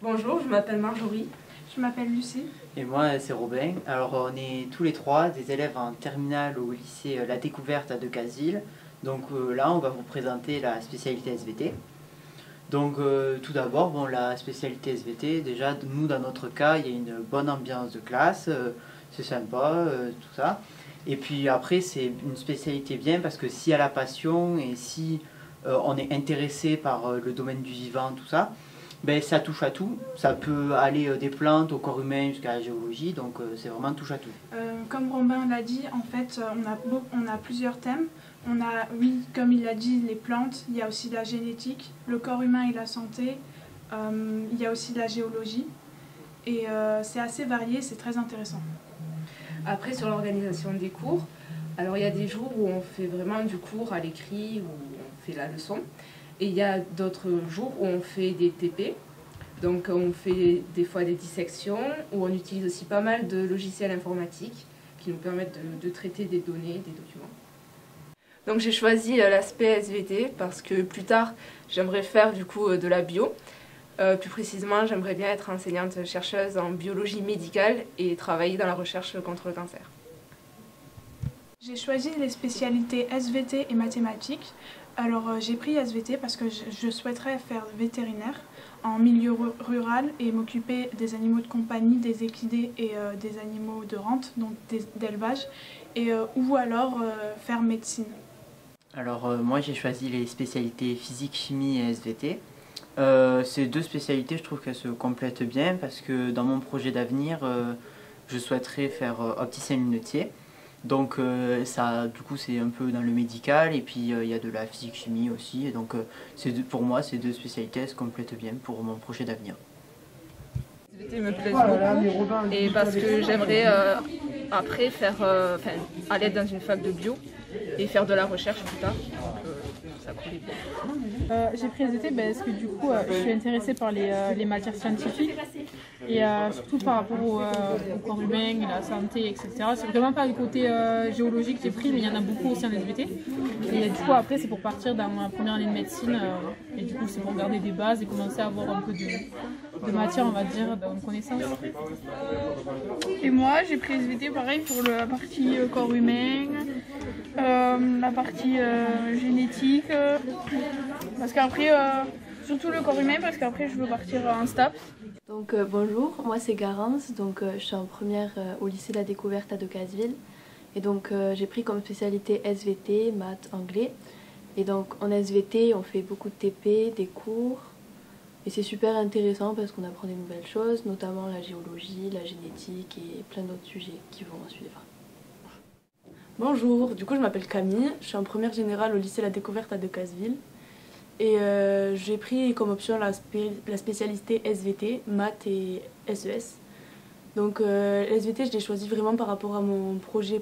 Bonjour, je m'appelle Marjorie. Je m'appelle Lucie. Et moi, c'est Robin. Alors, on est tous les trois des élèves en terminale au lycée La Découverte à Decazeville. Donc là, on va vous présenter la spécialité SVT. Donc tout d'abord, bon, la spécialité SVT, déjà, nous, dans notre cas, il y a une bonne ambiance de classe, c'est sympa, tout ça. Et puis après, c'est une spécialité bien parce que s'il y a la passion et si on est intéressé par le domaine du vivant, tout ça, ben, ça touche à tout. Ça peut aller des plantes au corps humain jusqu'à la géologie, donc c'est vraiment touche à tout. Comme Robin l'a dit, en fait, on a plusieurs thèmes. On a, oui, comme il l'a dit, les plantes, il y a aussi la génétique, le corps humain et la santé, il y a aussi la géologie. Et c'est assez varié, c'est très intéressant. Après, sur l'organisation des cours, alors il y a des jours où on fait vraiment du cours à l'écrit, où on fait la leçon. Et il y a d'autres jours où on fait des TP. Donc on fait des fois des dissections, où on utilise aussi pas mal de logiciels informatiques qui nous permettent de traiter des données, des documents. Donc j'ai choisi l'aspect SVT parce que plus tard j'aimerais faire du coup de la bio. Plus précisément, j'aimerais bien être enseignante-chercheuse en biologie médicale et travailler dans la recherche contre le cancer. J'ai choisi les spécialités SVT et mathématiques. Alors j'ai pris SVT parce que je souhaiterais faire vétérinaire en milieu rural et m'occuper des animaux de compagnie, des équidés et des animaux de rente, donc d'élevage, ou alors faire médecine. Alors moi, j'ai choisi les spécialités physique, chimie et SVT. Ces deux spécialités, je trouve qu'elles se complètent bien parce que dans mon projet d'avenir, je souhaiterais faire opticien-lunetier. Donc ça, du coup, c'est un peu dans le médical et puis il y a de la physique-chimie aussi. Et donc pour moi, ces deux spécialités se complètent bien pour mon projet d'avenir. SVT me plaît beaucoup et parce que j'aimerais après faire, aller dans une fac de bio et faire de la recherche plus tard. Ça coulait bien. J'ai pris SVT parce que du coup je suis intéressée par les matières scientifiques et surtout par rapport au corps humain, la santé, etc. C'est vraiment pas le côté géologique que j'ai pris, mais il y en a beaucoup aussi en SVT. Et du coup après c'est pour partir dans ma première année de médecine et du coup c'est pour garder des bases et commencer à avoir un peu de matière, on va dire, de connaissances. Et moi j'ai pris SVT pareil pour la partie corps humain, la partie génétique, parce qu'après, surtout le corps humain, parce qu'après je veux partir en STAPS. Donc bonjour, moi c'est Garance, donc je suis en première au lycée La Découverte à Decazeville. Et donc j'ai pris comme spécialité SVT, maths, anglais. Et donc en SVT on fait beaucoup de TP, des cours. Et c'est super intéressant parce qu'on apprend des nouvelles choses, notamment la géologie, la génétique et plein d'autres sujets qui vont en suivre. Bonjour, du coup je m'appelle Camille, je suis en première générale au lycée La Découverte à Decazeville. Et j'ai pris comme option la spécialité SVT, maths et SES. Donc SVT je l'ai choisi vraiment par rapport à mon projet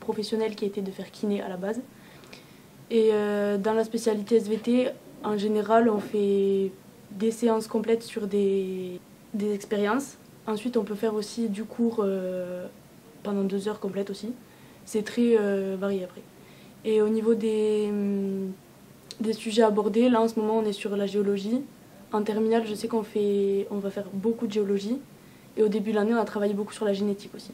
professionnel qui était de faire kiné à la base. Et dans la spécialité SVT, en général on fait des séances complètes sur des expériences. Ensuite on peut faire aussi du cours pendant 2 heures complètes aussi. C'est très varié après. Et au niveau des sujets abordés, là en ce moment on est sur la géologie. En terminale je sais qu'on va faire beaucoup de géologie. Et au début de l'année on a travaillé beaucoup sur la génétique aussi.